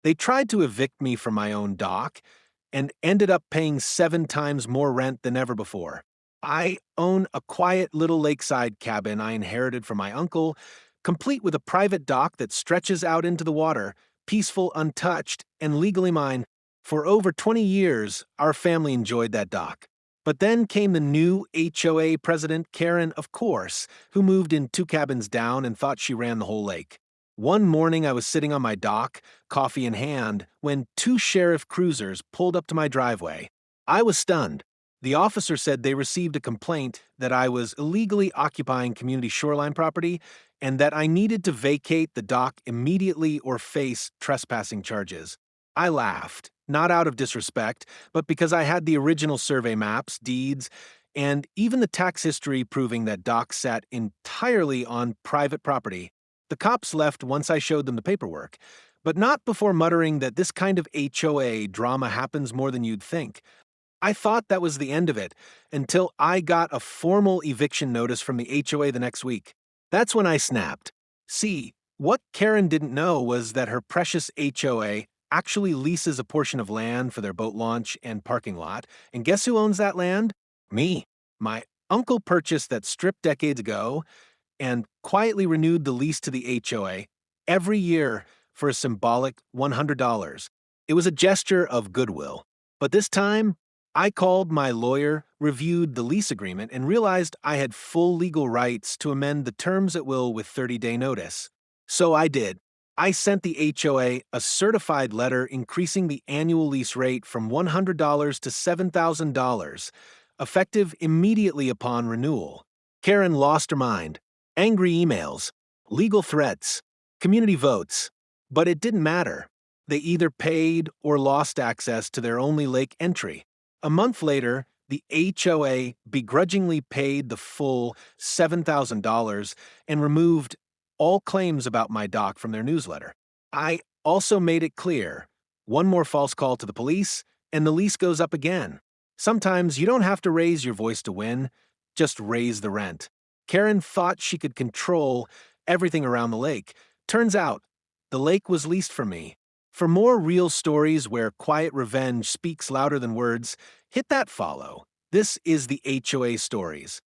They tried to evict me from my own dock and ended up paying 7 times more rent than ever before. I own a quiet little lakeside cabin I inherited from my uncle, complete with a private dock that stretches out into the water, peaceful, untouched, and legally mine. For over 20 years, our family enjoyed that dock. But then came the new HOA president, Karen, of course, who moved in 2 cabins down and thought she ran the whole lake. One morning, I was sitting on my dock, coffee in hand, when 2 sheriff cruisers pulled up to my driveway. I was stunned. The officer said they received a complaint that I was illegally occupying community shoreline property and that I needed to vacate the dock immediately or face trespassing charges. I laughed, not out of disrespect, but because I had the original survey maps, deeds, and even the tax history proving that dock sat entirely on private property. The cops left once I showed them the paperwork, but not before muttering that this kind of HOA drama happens more than you'd think. I thought that was the end of it until I got a formal eviction notice from the HOA the next week. That's when I snapped. See, what Karen didn't know was that her precious HOA actually leases a portion of land for their boat launch and parking lot, and guess who owns that land? Me. My uncle purchased that strip decades ago and quietly renewed the lease to the HOA every year for a symbolic $100. It was a gesture of goodwill. But this time, I called my lawyer, reviewed the lease agreement, and realized I had full legal rights to amend the terms at will with 30-day notice. So I did. I sent the HOA a certified letter increasing the annual lease rate from $100 to $7,000, effective immediately upon renewal. Karen lost her mind. Angry emails, legal threats, community votes. But it didn't matter. They either paid or lost access to their only lake entry. A month later, the HOA begrudgingly paid the full $7,000 and removed all claims about my dock from their newsletter. I also made it clear, one more false call to the police, and the lease goes up again. Sometimes you don't have to raise your voice to win, just raise the rent. Karen thought she could control everything around the lake. Turns out, the lake was leased from me. For more real stories where quiet revenge speaks louder than words, hit that follow. This is the HOA Stories.